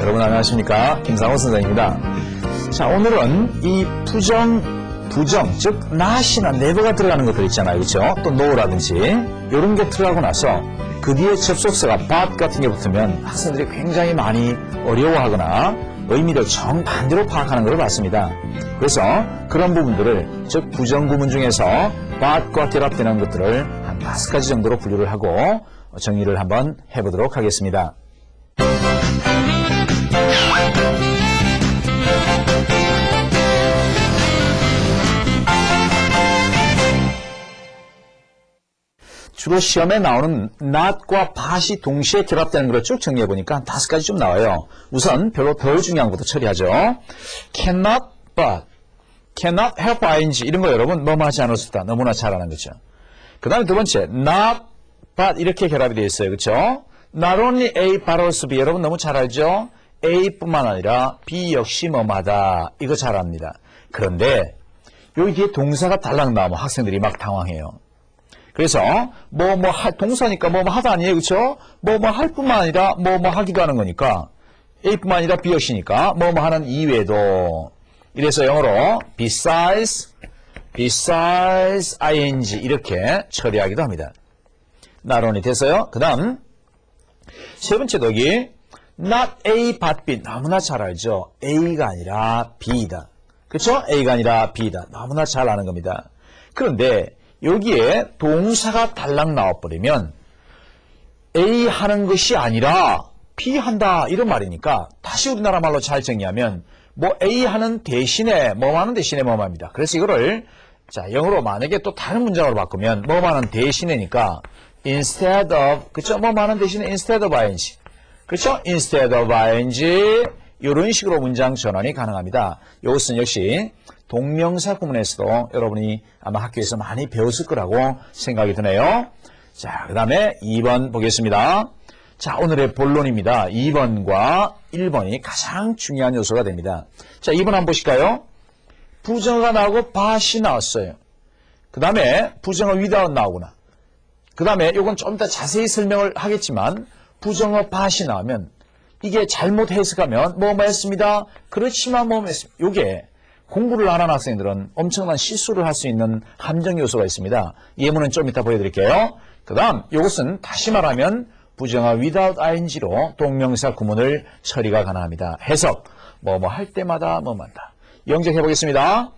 여러분 안녕하십니까? 김상호 선생입니다. 자, 오늘은 이 부정, 즉 not이나 never가 들어가는 것들 있잖아요. 그렇죠? 또 no라든지 이런 게 들어가고 나서 그 뒤에 접속사가 but 같은 게 붙으면 학생들이 굉장히 많이 어려워하거나 의미를 정반대로 파악하는 것을 봤습니다. 그래서 그런 부분들을, 즉 부정구문 중에서 but과 결합되는 것들을 한 5가지 정도로 분류를 하고 정리를 한번 해보도록 하겠습니다. 주로 시험에 나오는 not과 but이 동시에 결합되는 걸 쭉 정리해보니까 한 5가지 좀 나와요. 우선 별로 덜 중요한 것부터 처리하죠. cannot but, cannot help ing 이런 거 여러분 뭐뭐 하지 않을 수 없다. 너무나 잘 아는 거죠. 그 다음에 두 번째 not but 이렇게 결합이 되어 있어요. 그렇죠? Not only A but also B 여러분 너무 잘 알죠? A뿐만 아니라 B 역시 뭐뭐하다. 이거 잘 압니다. 그런데 여기 뒤에 동사가 달랑 나오면 학생들이 막 당황해요. 그래서 동사니까 하다 아니에요. 그렇죠? 할 뿐만 아니라 하기도 하는 거니까 A뿐만 아니라 B 역시니까 하는 이외에도 이래서 영어로 besides ing 이렇게 처리하기도 합니다. not only 됐어요. 그 다음 세 번째 독이 not A but B 너무나 잘 알죠. A가 아니라 B다. 그렇죠? A가 아니라 B다. 너무나 잘 아는 겁니다. 그런데 여기에 동사가 달랑 나와버리면 A 하는 것이 아니라 B 한다 이런 말이니까 다시 우리나라 말로 잘 정리하면 A 하는 대신에 하는 대신에 합니다. 그래서 이거를 자 영어로 만약에 또 다른 문장으로 바꾸면 하는 대신에니까 instead of 그쵸? 하는 대신에 instead of ing 그렇죠? instead of ing 이런 식으로 문장 전환이 가능합니다. 이것은 역시 동명사 구문에서도 여러분이 아마 학교에서 많이 배웠을 거라고 생각이 드네요. 자, 그 다음에 2번 보겠습니다. 자, 오늘의 본론입니다. 2번과 1번이 가장 중요한 요소가 됩니다. 자, 2번 한번 보실까요? 부정어가 나오고 but이 나왔어요. 그 다음에 부정어 without 나오구나. 그 다음에 이건 좀 더 자세히 설명을 하겠지만 부정어 but이 나오면 이게 잘못 해석하면 했습니다. 그렇지만 했습니다. 이게 공부를 안 하는 학생들은 엄청난 실수를 할 수 있는 함정 요소가 있습니다. 예문은 좀 이따 보여드릴게요. 그 다음 이것은 다시 말하면 부정어 without ing로 동명사 구문을 처리가 가능합니다. 해석 할 때마다 한다. 영작해 보겠습니다.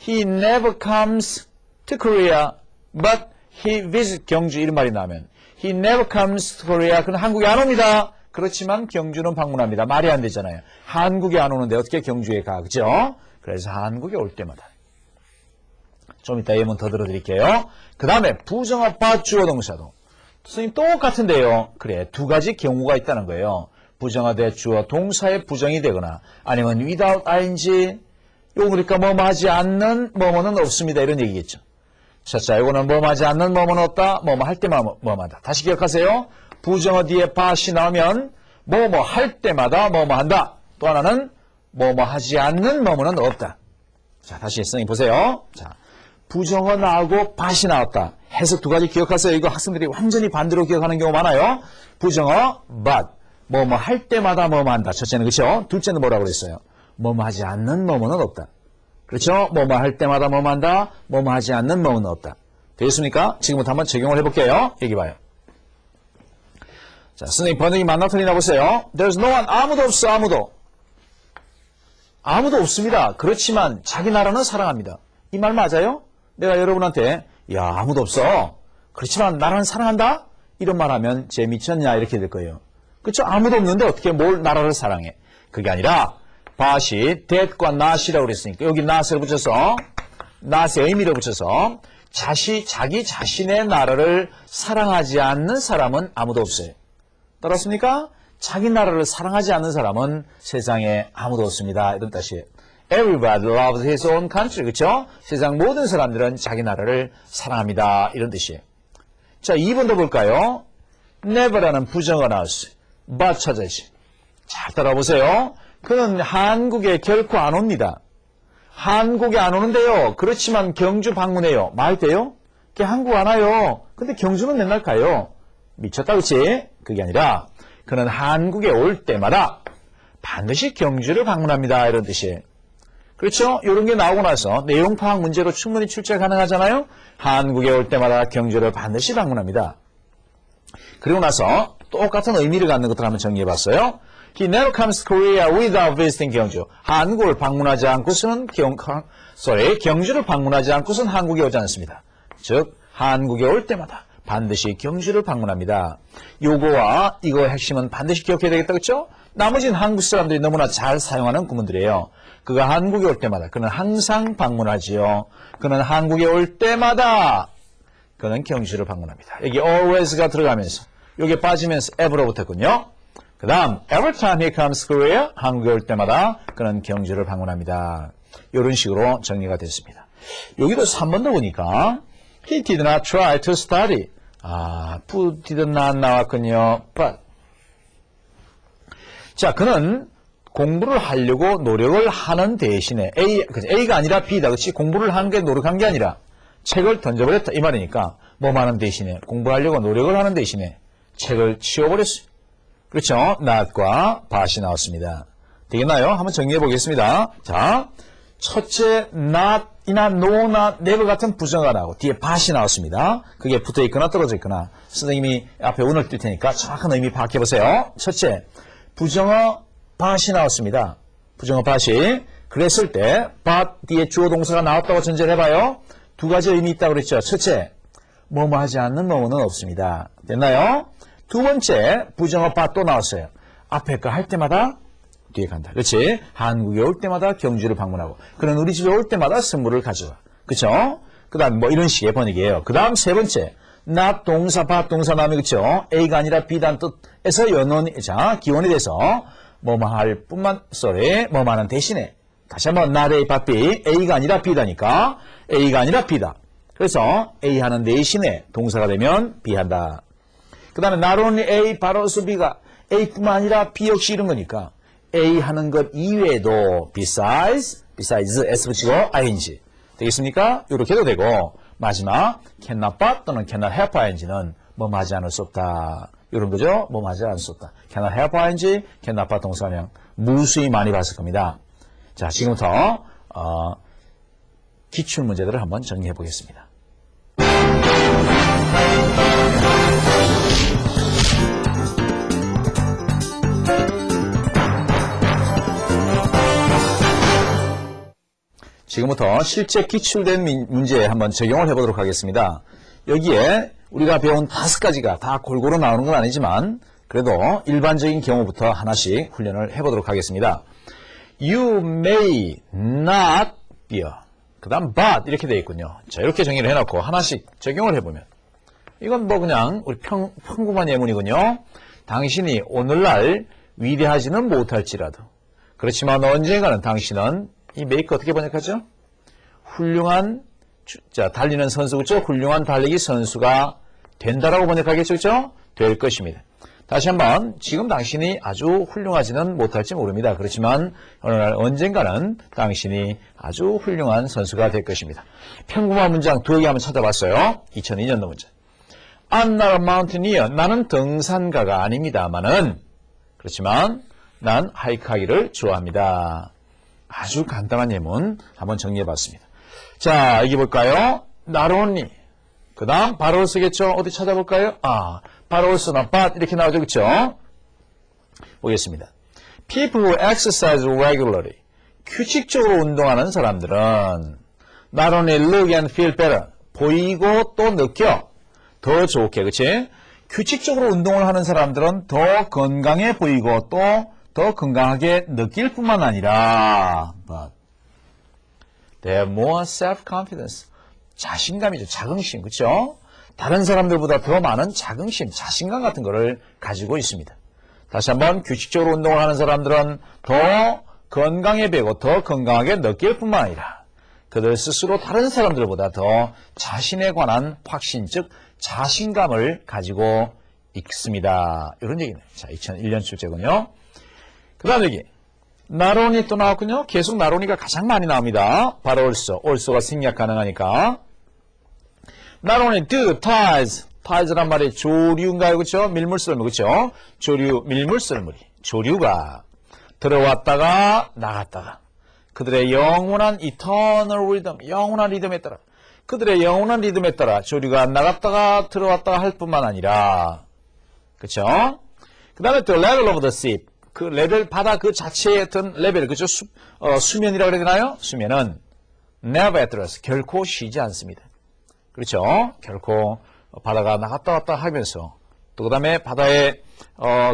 He never comes to Korea but he visits 경주 이런 말이 나오면 He never comes to Korea 그는 한국에 안 옵니다. 그렇지만 경주는 방문합니다. 말이 안 되잖아요. 한국에 안 오는데 어떻게 경주에 가, 그죠? 그래서 한국에 올 때마다. 좀 이따 예문 더 들어드릴게요. 그 다음에 부정어 but 주어 동사도. 선생님 똑같은데요. 그래, 두 가지 경우가 있다는 거예요. 부정어 대 주어 동사의 부정이 되거나 아니면 without ing 요거 그러니까 하지 않는 뭐뭐는 없습니다. 이런 얘기겠죠. 자, 이거는 하지 않는 뭐뭐는 없다. 할 때만 뭐뭐하다. 다시 기억하세요. 부정어 뒤에 but이 나오면 할 때마다 한다. 또 하나는 하지 않는 뭐뭐는 없다. 자, 다시 선생님 보세요. 자, 부정어 나오고 but이 나왔다. 해석 두 가지 기억하세요. 이거 학생들이 완전히 반대로 기억하는 경우 많아요. 부정어 but 할 때마다 한다. 첫째는 그렇죠. 둘째는 뭐라고 그랬어요? 하지 않는 뭐뭐는 없다. 그렇죠? 할 때마다 한다. 하지 않는 뭐뭐는 없다. 되겠습니까? 지금부터 한번 적용을 해볼게요. 여기 봐요. 자, 선생님 번역이 맞나 틀리나 보세요. There's no one. 아무도 없어. 아무도 없습니다. 그렇지만 자기 나라는 사랑합니다. 이 말 맞아요? 내가 여러분한테 아무도 없어. 그렇지만 나라는 사랑한다? 이런 말 하면 쟤 미쳤냐 이렇게 될 거예요. 그렇죠? 아무도 없는데 어떻게 나라를 사랑해? 그게 아니라 but이 that과 not이라고 그랬으니까 여기 not을 붙여서 not의 의미를 붙여서 자기 자신의 나라를 사랑하지 않는 사람은 아무도 없어요. 따랐습니까? 자기 나라를 사랑하지 않는 사람은 세상에 아무도 없습니다. 이런 뜻이에요. Everybody loves his own country. 그렇죠? 세상 모든 사람들은 자기 나라를 사랑합니다. 이런 뜻이에요. 자, 2번도 볼까요? never라는 부정어가 나왔어요. but 찾아야지. 잘 따라보세요. 그는 한국에 결코 안 옵니다. 한국에 안 오는데요. 그렇지만 경주 방문해요. 말 돼요? 걔 한국 안 와요. 근데 경주는 맨날 가요. 미쳤다, 그치? 그게 아니라 그는 한국에 올 때마다 반드시 경주를 방문합니다. 이런 뜻이에요. 그렇죠? 이런 게 나오고 나서 내용 파악 문제로 충분히 출제 가능하잖아요. 한국에 올 때마다 경주를 반드시 방문합니다. 그리고 나서 똑같은 의미를 갖는 것들 한번 정리해봤어요. He never comes to Korea without visiting 경주. 한국을 방문하지 않고서는 경주를 방문하지 않고서는 한국에 오지 않습니다. 즉 한국에 올 때마다 반드시 경주를 방문합니다. 요거와 이거의 핵심은 반드시 기억해야 되겠다. 그렇죠? 나머지는 한국 사람들이 너무나 잘 사용하는 구문들이에요. 그가 한국에 올 때마다 그는 항상 방문하지요. 그는 한국에 올 때마다 그는 경주를 방문합니다. 여기 always가 들어가면서 요게 빠지면서 ever로 붙었군요. 그 다음 every time he comes to Korea 한국에 올 때마다 그는 경주를 방문합니다. 이런 식으로 정리가 됐습니다. 여기도 3번도 보니까 he did not try to study. did not 나왔군요. but 자, 그는 공부를 하려고 노력을 하는 대신에 A가 아니라 B다. 그렇지? 공부를 하는 게 노력한 게 아니라 책을 던져버렸다. 이 말이니까 뭐 하는 대신에 공부하려고 노력을 하는 대신에 책을 치워버렸어요. 그렇죠? not과 but이 나왔습니다. 되겠나요? 한번 정리해 보겠습니다. 자, 첫째 not이나 no나 never 같은 부정어가 나오고 뒤에 but이 나왔습니다. 그게 붙어 있거나 떨어져 있거나 선생님이 앞에 운을 뜰 테니까 정확한 의미 파악해 보세요. 첫째, 부정어 but이 나왔습니다. 부정어 but이 그랬을 때 but 뒤에 주어 동사가 나왔다고 전제를 해봐요. 두 가지 의미 있다고 그랬죠. 첫째, 뭐뭐 하지 않는 뭐뭐는 없습니다. 됐나요? 두 번째, 부정어 but 또 나왔어요. 앞에 거 할 때마다 뒤에 간다. 그렇지? 한국에 올 때마다 경주를 방문하고 그는 우리 집에 올 때마다 선물을 가져와. 그렇죠? 그 다음 뭐 이런 식의 번역이에요. 그 다음 세 번째, not 동사 but 동사 나오면 그렇죠? A가 아니라 B라는 뜻에서 연원이 자 기원이 돼서 뭐뭐 할 뿐만 뭐뭐 하는 대신에 다시 한번 not A but B A가 아니라 B다니까 A가 아니라 B다. 그래서 A 하는 대신에 동사가 되면 B 한다. 그 다음에 not only A but also B가 A뿐만 아니라 B 역시 이런 거니까 A 하는 것 이외에도 besides S 붙이고 ing 되겠습니까? 이렇게 해도 되고 마지막 cannot but 또는 cannot help ing는 뭐 하지 않을 수 없다. 이런 거죠. 뭐 하지 않을 수 없다. cannot help ing, cannot but 동사명 무수히 많이 봤을 겁니다. 자, 지금부터 기출 문제들을 한번 정리해 보겠습니다. 지금부터 실제 기출된 문제에 한번 적용을 해보도록 하겠습니다. 여기에 우리가 배운 5가지가 다 골고루 나오는 건 아니지만 그래도 일반적인 경우부터 하나씩 훈련을 해보도록 하겠습니다. You may not beer. 그 다음 but 이렇게 되어 있군요. 자, 이렇게 정의를 해놓고 하나씩 적용을 해보면 이건 뭐 그냥 우리 평범한 예문이군요. 당신이 오늘날 위대하지는 못할지라도 그렇지만 언젠가는 당신은 이 make 어떻게 번역하죠? 훌륭한 달리는 선수 그렇죠? 훌륭한 달리기 선수가 된다라고 번역하겠죠? 그렇죠? 될 것입니다. 다시 한번 지금 당신이 아주 훌륭하지는 못할지 모릅니다. 그렇지만 어느 날 언젠가는 당신이 아주 훌륭한 선수가 될 것입니다. 평범한 문장 2개 한번 찾아봤어요. 2002년도 문제. I'm not a mountaineer. 나는 등산가가 아닙니다만은 그렇지만 난 하이크하기를 좋아합니다. 아주 간단한 예문 한번 정리해봤습니다. 자, 여기 볼까요? Not only. 그 다음 바로 쓰겠죠? 어디 찾아볼까요? 바로 쓰나 but 이렇게 나오죠. 그렇죠? 보겠습니다. People who exercise regularly. 규칙적으로 운동하는 사람들은 not only look and feel better. 보이고 또 느껴. 더 좋게. 그렇지? 규칙적으로 운동을 하는 사람들은 더 건강해 보이고 또 더 건강하게 느낄 뿐만 아니라 but they have more self-confidence. 자신감이죠. 자긍심. 그렇죠? 다른 사람들보다 더 많은 자긍심, 자신감 같은 거를 가지고 있습니다. 다시 한번 규칙적으로 운동을 하는 사람들은 더 건강해 보이고 더 건강하게 느낄 뿐만 아니라 그들 스스로 다른 사람들보다 더 자신에 관한 확신, 즉 자신감을 가지고 있습니다. 이런 얘기네요. 자, 2001년 출제군요. 그 다음 여기 not only 또 나왔군요. 계속 not only가 가장 많이 나옵니다. 바로 also가 생략 가능하니까 not only do tide란 말이 조류인가요? 그렇죠? 밀물썰물 그렇죠? 조류, 밀물썰물이 조류가 들어왔다가 나갔다가 그들의 영원한 eternal rhythm, 영원한 리듬에 따라 그들의 영원한 리듬에 따라 조류가 나갔다가 들어왔다가 할 뿐만 아니라 그렇죠? 그 다음에 또 level of the sea, 그 레벨 바다 그 자체의 어떤 레벨 그죠? 수면이라고 그래야 되나요? 수면은 never at rest, 결코 쉬지 않습니다. 그렇죠? 결코 바다가 나갔다 왔다 하면서 또 그 다음에 바다의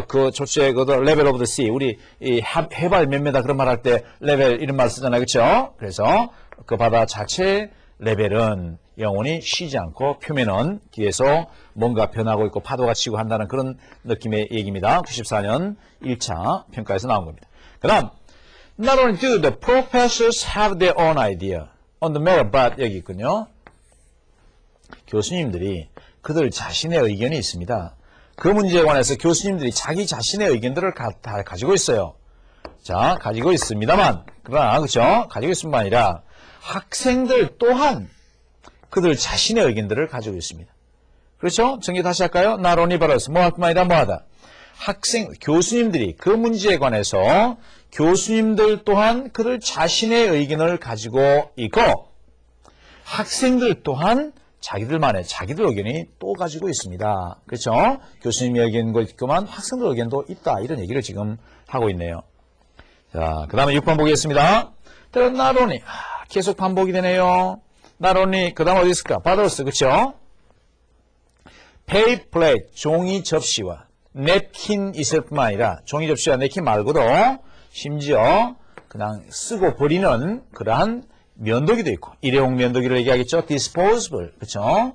그 조치의 그 레벨 오브 더 씨, 우리 이 해발 몇 메다 그런 말 할 때 레벨 이런 말 쓰잖아요. 그렇죠? 그래서 그 바다 자체의 레벨은 영원히 쉬지 않고 표면은 뒤에서 뭔가 변하고 있고 파도가 치고 한다는 그런 느낌의 얘기입니다. 94년 1차 평가에서 나온 겁니다. 그 다음 Not only do the professors have their own idea on the matter, but 여기 있군요. 교수님들이 그들 자신의 의견이 있습니다. 그 문제에 관해서 교수님들이 자기 자신의 의견들을 다 가지고 있어요. 자, 가지고 있습니다만, 그러나, 그죠? 가지고 있을 뿐만 아니라 학생들 또한 그들 자신의 의견들을 가지고 있습니다. 그렇죠? 정리 다시 할까요? Not only but also. 뭐 할 뿐만 아니라 뭐 하다. 교수님들이 그 문제에 관해서 교수님들 또한 그들 자신의 의견을 가지고 있고, 학생들 또한 자기들만의 자기들 의견이 또 가지고 있습니다. 그렇죠? 교수님의 의견도 있지만 학생들 의견도 있다. 이런 얘기를 지금 하고 있네요. 자, 그 다음에 6번 보겠습니다. not only, 계속 반복이 되네요. not only, 그 다음 어디 있을까? 받았어. 그렇죠? paper plate, 종이 접시와 냅킨 있을 뿐만 아니라 종이 접시와 냅킨 말고도 심지어 그냥 쓰고 버리는 그러한 면도기도 있고 일회용 면도기를 얘기하겠죠. disposable, 그렇죠?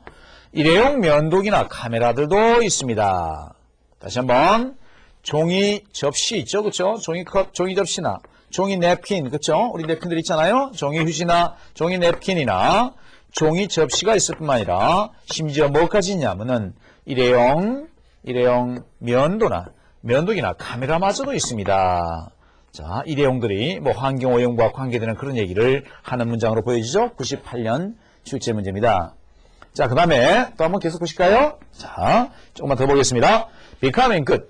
일회용 면도기나 카메라들도 있습니다. 다시 한번 종이 접시 있죠, 그렇죠? 종이컵, 종이 접시나 종이 냅킨, 그렇죠? 우리 냅킨들 있잖아요. 종이 휴지나 종이 냅킨이나 종이 접시가 있을 뿐만 아니라 심지어 뭐까지 있냐면은 일회용 면도기나 카메라마저도 있습니다. 자, 일회용들이 뭐 환경오염과 관계되는 그런 얘기를 하는 문장으로 보여지죠. 98년 출제 문제입니다. 자, 그 다음에 또 한번 계속 보실까요? 자, 조금만 더 보겠습니다. becoming good,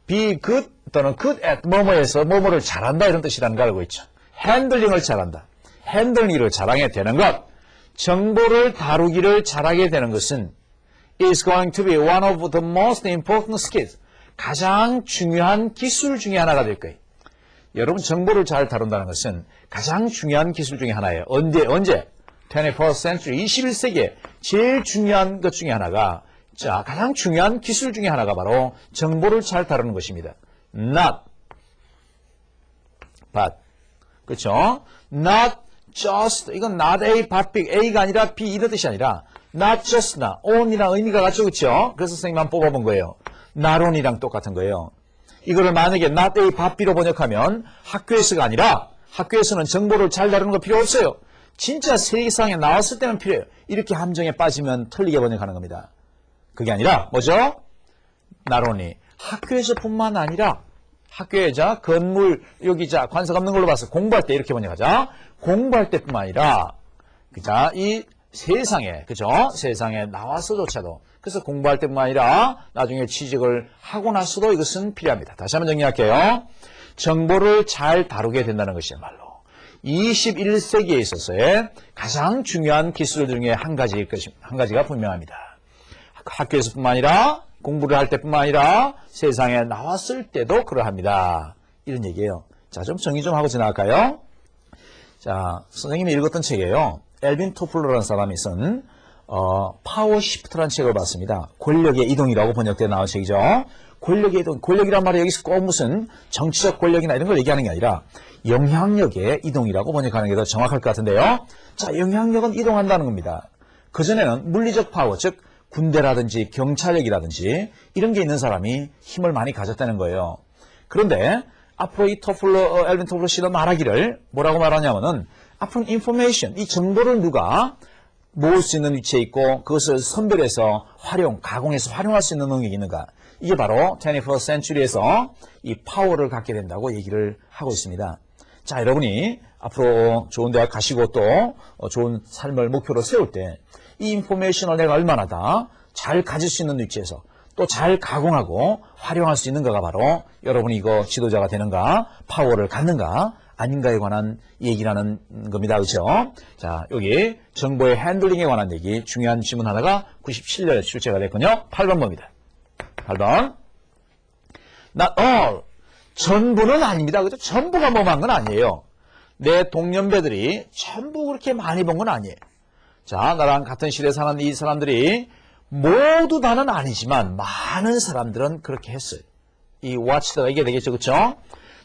be good 또는 good at 뭐뭐에서 뭐뭐를 잘한다 이런 뜻이라는 걸 알고 있죠. 핸들링을 잘한다. 핸들링을 잘하게 되는 것, 정보를 다루기를 잘하게 되는 것은 is going to be one of the most important skills, 가장 중요한 기술 중에 하나가 될 거예요. 여러분 정보를 잘 다룬다는 것은 가장 중요한 기술 중에 하나예요. 언제? 21st century, 21세기에 제일 중요한 것 중에 하나가 자, 가장 중요한 기술 중에 하나가 바로 정보를 잘 다루는 것입니다. Not, but, 그렇죠? Not just, 이건 not A, but B, A가 아니라 B 이런 뜻이 아니라 not just not, on이랑 의미가 같죠, 그렇죠? 그래서 선생님만 뽑아본 거예요. not on이랑 똑같은 거예요. 이거를 만약에 not A, but B로 번역하면 학교에서가 아니라 학교에서는 정보를 잘 다루는 거 필요 없어요. 진짜 세상에 나왔을 때는 필요해요. 이렇게 함정에 빠지면 틀리게 번역하는 겁니다. 그게 아니라 뭐죠? not only 학교에서뿐만 아니라 학교에 자 건물 여기 자 관석 없는 걸로 봐서 공부할 때 이렇게 번역하자. 공부할 때뿐만 아니라 그자 이 세상에 그죠? 세상에 나와서조차도 그래서 공부할 때뿐만 아니라 나중에 취직을 하고 나서도 이것은 필요합니다. 다시 한번 정리할게요. 정보를 잘 다루게 된다는 것이야말로 21세기에 있어서의 가장 중요한 기술 중에 한 가지가 분명합니다. 학교에서뿐만 아니라 공부를 할 때뿐만 아니라 세상에 나왔을 때도 그러합니다. 이런 얘기예요. 자, 좀 정리 좀 하고 지나갈까요? 자, 선생님이 읽었던 책이에요. 엘빈 토플러라는 사람이 쓴 파워 시프트라는 책을 봤습니다. 권력의 이동이라고 번역되어 나온 책이죠. 권력의 이동, 권력이란 말이 여기서 꼭 무슨 정치적 권력이나 이런 걸 얘기하는 게 아니라 영향력의 이동이라고 번역하는 게 더 정확할 것 같은데요. 자, 영향력은 이동한다는 겁니다. 그전에는 물리적 파워, 즉 군대라든지 경찰력이라든지 이런 게 있는 사람이 힘을 많이 가졌다는 거예요. 그런데 앞으로 이 엘빈 토플러 씨는 말하기를 뭐라고 말하냐면은 앞으로 인포메이션, 이 정보를 누가 모을 수 있는 위치에 있고 그것을 선별해서 가공해서 활용할 수 있는 능력이 있는가. 이게 바로 21st century에서 이 파워를 갖게 된다고 얘기를 하고 있습니다. 자, 여러분이 앞으로 좋은 대학 가시고 또 좋은 삶을 목표로 세울 때 이 인포메이션을 내가 얼마나 다 잘 가질 수 있는 위치에서 또 잘 가공하고 활용할 수 있는가가 바로 여러분이 이거 지도자가 되는가, 파워를 갖는가, 아닌가에 관한 얘기라는 겁니다. 그렇죠? 자, 여기 정보의 핸들링에 관한 얘기, 중요한 질문 하나가 97년에 출제가 됐군요. 8번 봅니다. 8번. Not all. 전부는 아닙니다. 그죠? 전부가 뭐만 건 아니에요. 내 동년배들이 전부 그렇게 많이 본 건 아니에요. 자, 나랑 같은 시대에 사는 이 사람들이 모두 다는 아니지만 많은 사람들은 그렇게 했어요. 이 watch가 이게 되겠죠. 그렇죠?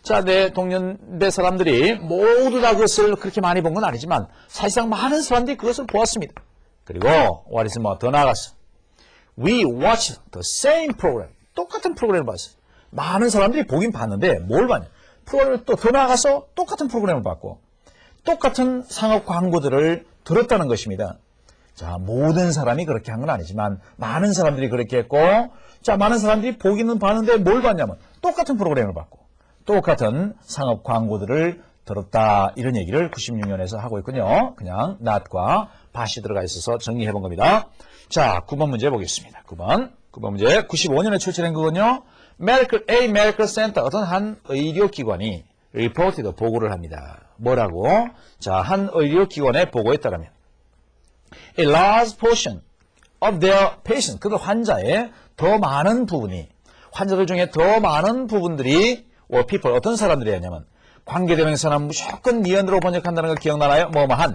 자, 내 동년배 사람들이 모두 다 그것을 그렇게 많이 본 건 아니지만 사실상 많은 사람들이 그것을 보았습니다. 그리고 what is more 더 나아갔어. We watched the same program. 똑같은 프로그램을 봤어요. 많은 사람들이 보긴 봤는데 뭘 봤냐? 프로그램을 또 더 나아가서 똑같은 프로그램을 봤고 똑같은 상업 광고들을 들었다는 것입니다. 자, 모든 사람이 그렇게 한 건 아니지만 많은 사람들이 그렇게 했고 자, 많은 사람들이 보기는 봤는데 뭘 봤냐면 똑같은 프로그램을 봤고 똑같은 상업 광고들을 들었다. 이런 얘기를 96년에서 하고 있군요. 그냥 not과 bat이 들어가 있어서 정리해 본 겁니다. 자, 9번 문제 보겠습니다. 9번 문제 95년에 출제된 거군요. A medical center 어떤 한 의료기관이 reported 보고를 합니다. 뭐라고? 자, 한 의료기관의 보고에 따르면 A large portion of their patients, 그들 환자의 더 많은 부분이 환자들 중에 더 많은 부분들이 or people, 어떤 사람들이었냐면 관계대명사는 무조건 니은으로 번역한다는 걸 기억나나요? 뭐뭐한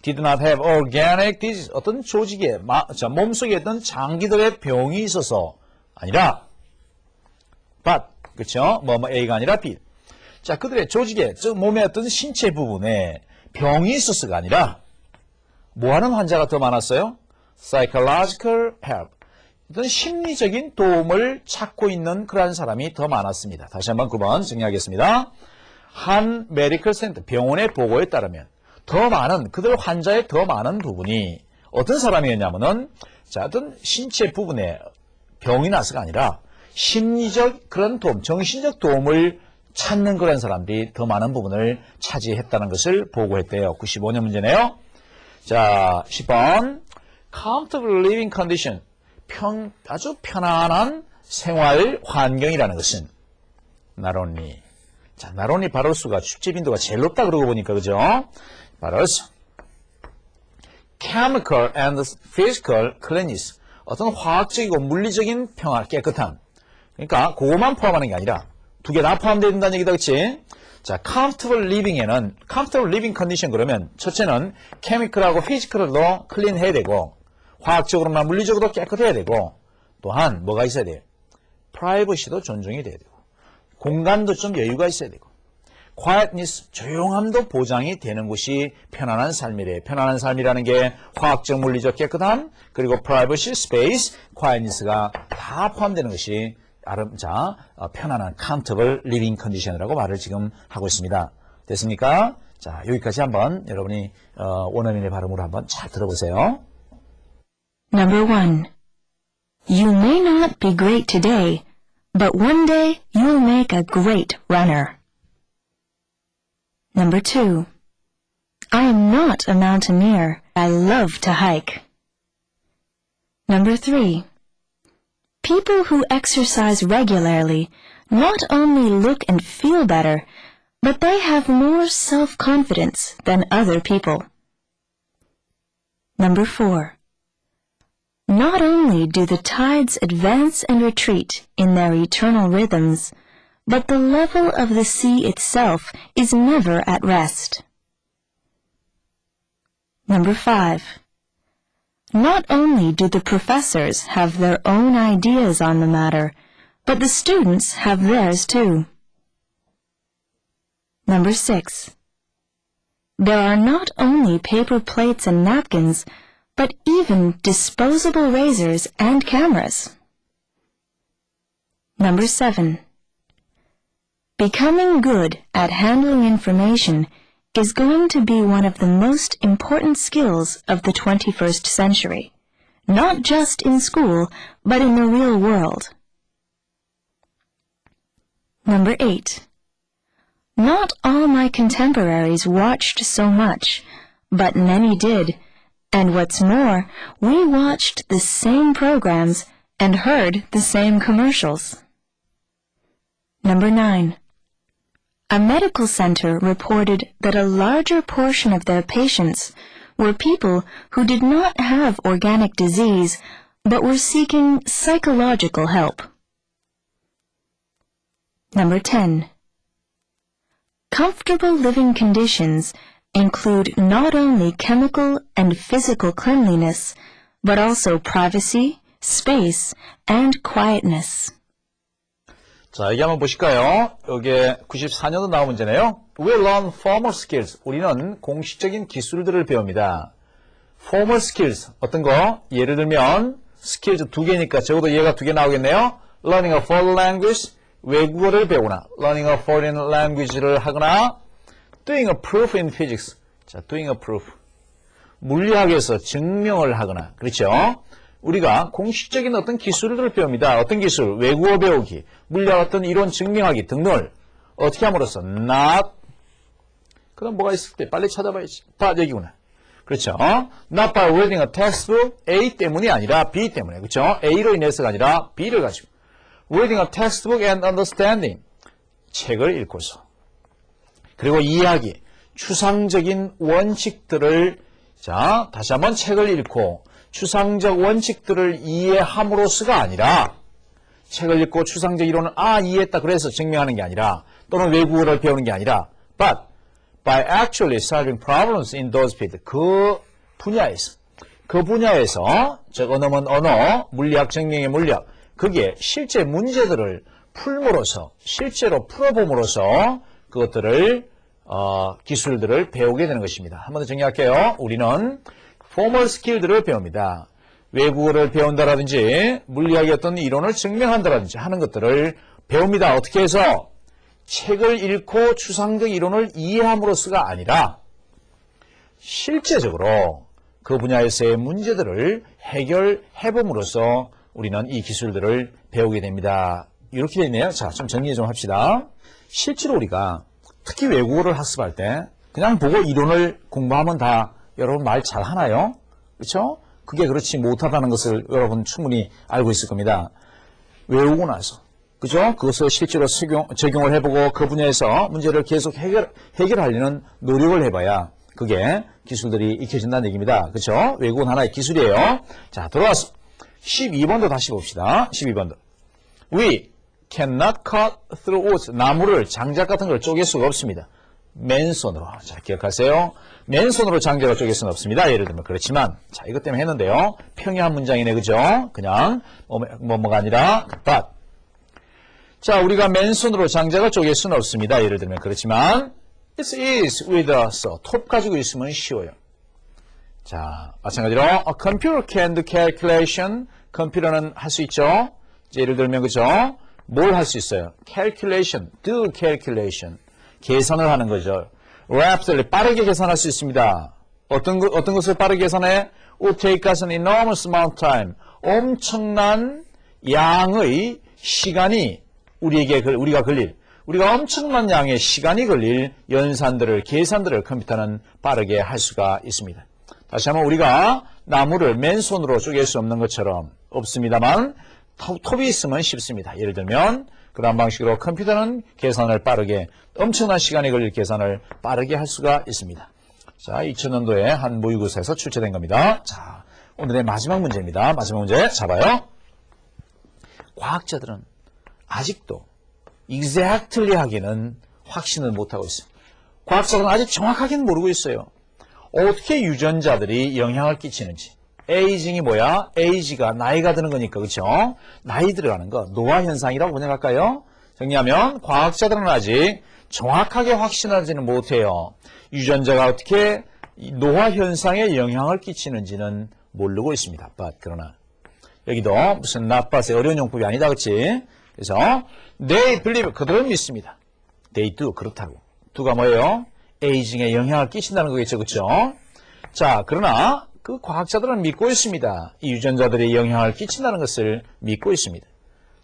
did not have organic disease, 어떤 조직에 몸속에 있던 장기들의 병이 있어서 아니라 but, 그렇죠? 뭐뭐 A가 아니라 B. 자, 그들의 조직에, 즉 몸의 어떤 신체 부분에 병이 있어서가 아니라 뭐하는 환자가 더 많았어요? psychological help. 어떤 심리적인 도움을 찾고 있는 그러한 사람이 더 많았습니다. 다시 한번 9번 정리하겠습니다. 한 메디컬 센터, 병원의 보고에 따르면 더 많은, 그들 환자의 더 많은 부분이 어떤 사람이었냐면은, 자, 어떤 신체 부분에 병이 나서가 아니라 심리적 그런 도움, 정신적 도움을 찾는 그런 사람들이 더 많은 부분을 차지했다는 것을 보고했대요. 95년 문제네요. 자, 10번. comfortable living condition. 아주 편안한 생활 환경이라는 것은 not only. 자, not only 바로수가 축제 빈도가 제일 높다 그러고 보니까, 그죠? 바로수. chemical and physical cleanliness. 어떤 화학적이고 물리적인 평화, 깨끗함. 그러니까 그것만 포함하는 게 아니라 두 개 다 포함되어 있다는 얘기다, 그치? 자, comfortable living에는 comfortable living condition 그러면 첫째는 chemical하고 physical도 클린 해야 되고 화학적으로나 물리적으로 깨끗해야 되고 또한 뭐가 있어야 돼요? privacy도 존중이 돼야 되고 공간도 좀 여유가 있어야 되고 quietness, 조용함도 보장이 되는 곳이 편안한 삶이래. 편안한 삶이라는 게 화학적, 물리적 깨끗함 그리고 privacy, space, quietness가 다 포함되는 것이 편안한 comfortable living condition이라고 말을 지금 하고 있습니다. 됐습니까? 자, 여기까지 한번 여러분이 원어민의 발음으로 한번 잘 들어보세요. Number 1. You may not be great today, but one day you'll make a great runner. Number 2. I am not a mountaineer. I love to hike. Number 3. People who exercise regularly not only look and feel better, but they have more self-confidence than other people. Number 4. Not only do the tides advance and retreat in their eternal rhythms, but the level of the sea itself is never at rest. Number 5. Not only do the professors have their own ideas on the matter, but the students have theirs too. Number 6. There are not only paper plates and napkins, but even disposable razors and cameras. Number 7. Becoming good at handling information is going to be one of the most important skills of the 21st century, not just in school, but in the real world. Number 8. Not all my contemporaries watched so much, but many did, and what's more, we watched the same programs and heard the same commercials. Number 9. A medical center reported that a larger portion of their patients were people who did not have organic disease but were seeking psychological help. Number 10. Comfortable living conditions include not only chemical and physical cleanliness, but also privacy, space, and quietness. 자, 여기 한번 보실까요? 여기에 94년도 나온 문제네요. We learn formal skills. 우리는 공식적인 기술들을 배웁니다. formal skills. 어떤 거? 예를 들면 skills 두 개니까 적어도 얘가 두 개 나오겠네요. learning a foreign language. 외국어를 배우거나 learning a foreign language를 하거나 doing a proof in physics. 자, doing a proof. 물리학에서 증명을 하거나. 그렇죠? 우리가 공식적인 어떤 기술들을 배웁니다. 어떤 기술? 외국어 배우기, 물리학 어떤 이론 증명하기 등등을 어떻게 함으로써 not 그럼 뭐가 있을 때 빨리 찾아봐야지. 다 여기구나. 그렇죠? not by reading a textbook A 때문이 아니라 B 때문에. 그렇죠? A로 인해서가 아니라 B를 가지고 reading a textbook and understanding 책을 읽고서 그리고 이해하기 추상적인 원칙들을 자 다시 한번 책을 읽고 추상적 원칙들을 이해함으로써가 아니라 책을 읽고 추상적 이론을 이해했다 그래서 증명하는 게 아니라 또는 외국어를 배우는 게 아니라 but by actually solving problems in those fields 그 분야에서 즉 언어면 언어, 물리학 증명의 물리학 그게 실제 문제들을 풀므로써 실제로 풀어봄으로써 그것들을 기술들을 배우게 되는 것입니다. 한 번 더 정리할게요. 우리는 formal skill들을 배웁니다. 외국어를 배운다라든지 물리학의 어떤 이론을 증명한다라든지 하는 것들을 배웁니다. 어떻게 해서 책을 읽고 추상적 이론을 이해함으로써가 아니라 실제적으로 그 분야에서의 문제들을 해결해봄으로써 우리는 이 기술들을 배우게 됩니다. 이렇게 되어 있네요. 자, 좀 정리 좀 합시다. 실제로 우리가 특히 외국어를 학습할 때 그냥 보고 이론을 공부하면 다 여러분 말 잘하나요? 그렇죠? 그게 그렇지 못하다는 것을 여러분 충분히 알고 있을 겁니다. 외우고 나서 그죠? 그것을 실제로 적용을 해보고 그 분야에서 문제를 계속 해결하려는 노력을 해봐야 그게 기술들이 익혀진다는 얘기입니다. 그렇죠? 외국어는 하나의 기술이에요. 자, 돌아와서 12번도 다시 봅시다. 12번도. We cannot cut through woods. 나무를 장작 같은 걸 쪼갤 수가 없습니다. 맨손으로. 자, 기억하세요. 맨손으로 장작을 쪼갤 수는 없습니다. 예를 들면 그렇지만 자, 이것 때문에 했는데요. 평이한 문장이네. 그죠? 그냥 뭐가 아니라 but. 자, 우리가 맨손으로 장작을 쪼갤 수는 없습니다. 예를 들면 그렇지만 It is with us. 톱 가지고 있으면 쉬워요. 자, 마찬가지로 a computer can do calculation. 컴퓨터는 할 수 있죠. 예를 들면 그죠? 뭘 할 수 있어요? calculation, do calculation. 계산을 하는 거죠. rapidly, 빠르게 계산할 수 있습니다. 어떤 것을 빠르게 계산해? Would take us an enormous amount of time. 엄청난 양의 시간이 우리가 엄청난 양의 시간이 걸릴 연산들을, 계산들을 컴퓨터는 빠르게 할 수가 있습니다. 다시 한번 우리가 나무를 맨손으로 쪼갤 수 없는 것처럼 없습니다만 톱이 있으면 쉽습니다. 예를 들면 그런 방식으로 컴퓨터는 계산을 빠르게 엄청난 시간이 걸릴 계산을 빠르게 할 수가 있습니다. 자, 2000년도에 한 모의고사에서 출제된 겁니다. 자, 오늘의 마지막 문제입니다. 마지막 문제 잡아요. 과학자들은 아직도 exactly 하기는 확신을 못하고 있어요. 과학자들은 아직 정확하게는 모르고 있어요. 어떻게 유전자들이 영향을 끼치는지. 에이징이 뭐야? 에이지가 나이가 드는 거니까, 그렇죠? 나이 들어가는 거, 노화 현상이라고 번역할까요? 정리하면 과학자들은 아직 정확하게 확신하지는 못해요. 유전자가 어떻게 노화 현상에 영향을 끼치는지는 모르고 있습니다. but, 그러나 여기도 무슨 not but의 어려운 용법이 아니다, 그렇지? 그래서 they believe, 그들은 믿습니다. they do, 그렇다고. do가 뭐예요? 에이징에 영향을 끼친다는 거겠죠, 그렇죠? 자, 그러나 그 과학자들은 믿고 있습니다. 이 유전자들이 영향을 끼친다는 것을 믿고 있습니다.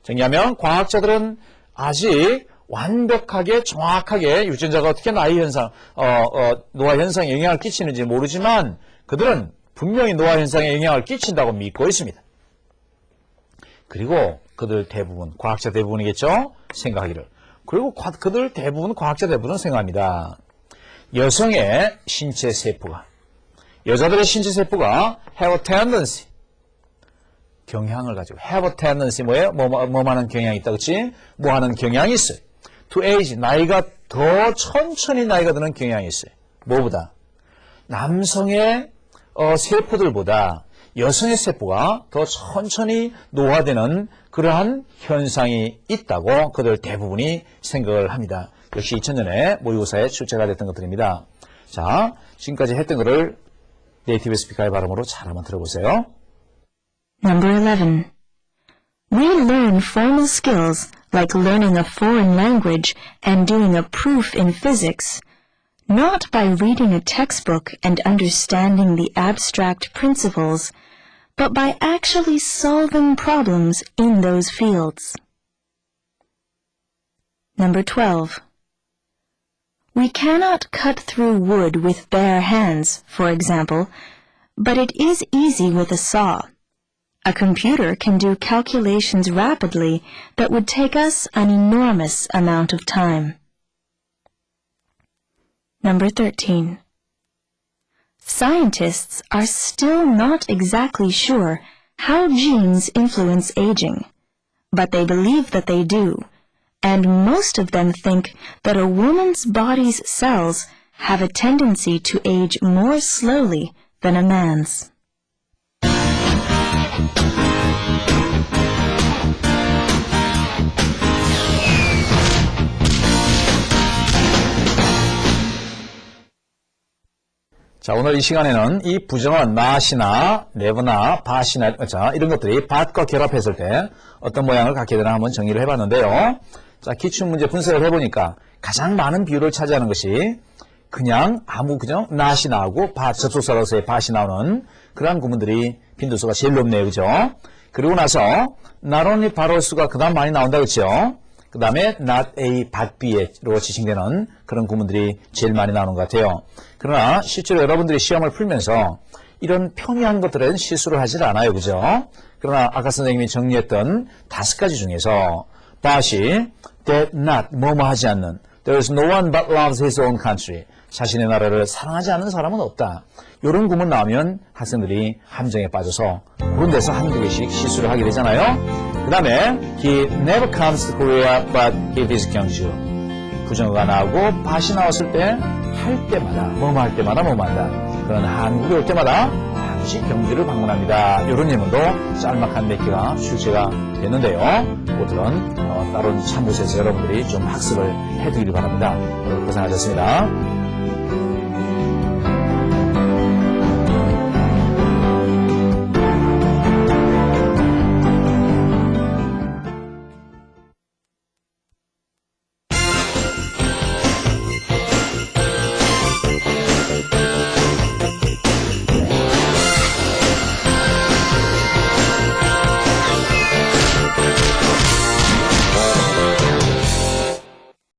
정리하면 과학자들은 아직 완벽하게 정확하게 유전자가 어떻게 나이 현상, 노화 현상에 영향을 끼치는지 모르지만 그들은 분명히 노화 현상에 영향을 끼친다고 믿고 있습니다. 그리고 그들 대부분, 과학자 대부분이겠죠? 생각하기를. 그리고 그들 대부분, 과학자 대부분은 생각합니다. 여성의 신체 세포가, 여자들의 신체 세포가 have a tendency, 경향을 가지고, have a tendency, 뭐예요? 뭐 하는 경향이 있다, 그치? 뭐 하는 경향이 있어요. to age, 나이가 더 천천히 나이가 드는 경향이 있어요. 뭐보다? 남성의 세포들보다 여성의 세포가 더 천천히 노화되는 그러한 현상이 있다고 그들 대부분이 생각을 합니다. 역시 2000년에 모의고사에 출제가 됐던 것들입니다. 자, 지금까지 했던 것을 네이티브 스피커의 발음으로 잘 한번 들어보세요. Number 11. We learn formal skills like learning a foreign language and doing a proof in physics, not by reading a textbook and understanding the abstract principles, but by actually solving problems in those fields. Number 12. We cannot cut through wood with bare hands, for example, but it is easy with a saw. A computer can do calculations rapidly that would take us an enormous amount of time. Number 13. Scientists are still not exactly sure how genes influence aging, but they believe that they do, and most of them think that a woman's body's cells have a tendency to age more slowly than a man's. 자, 오늘 이 시간에는 이 부정어 not이나 never나 but이나 자, 이런 것들이 but과 결합했을 때 어떤 모양을 갖게 되나 한번 정리를 해봤는데요. 자, 기출문제 분석을 해보니까 가장 많은 비율을 차지하는 것이 그냥 그죠? not이 나오고 but, 접속사로서의 but이 나오는 그러한 구문들이 빈도수가 제일 높네요. 그죠? 그리고 나서 not only but also가 그 다음 많이 나온다 그렇죠? 그 다음에 not A, but B로 지칭되는 그런 구문들이 제일 많이 나오는 것 같아요. 그러나 실제로 여러분들이 시험을 풀면서 이런 평이한 것들은 실수를 하질 않아요. 그죠? 그러나 아까 선생님이 정리했던 5가지 중에서 but이 that not, 뭐뭐 하지 않는 There is no one but loves his own country. 자신의 나라를 사랑하지 않는 사람은 없다. 이런 구문 나오면 학생들이 함정에 빠져서 그런 데서 한두 개씩 실수를 하게 되잖아요. 그 다음에 he never comes to Korea but he visits 경주. 부정어가 나오고 but이 나왔을 때 할 때마다 뭐뭐 할 때마다 뭐뭐 한다. 그런 한국에 올 때마다 반드시 경주를 방문합니다. 이런 예문도 짤막한 몇 개가 출제가 됐는데요. 그것들은 따로 참고해서 여러분들이 좀 학습을 해두기를 바랍니다. 여러분 고생하셨습니다.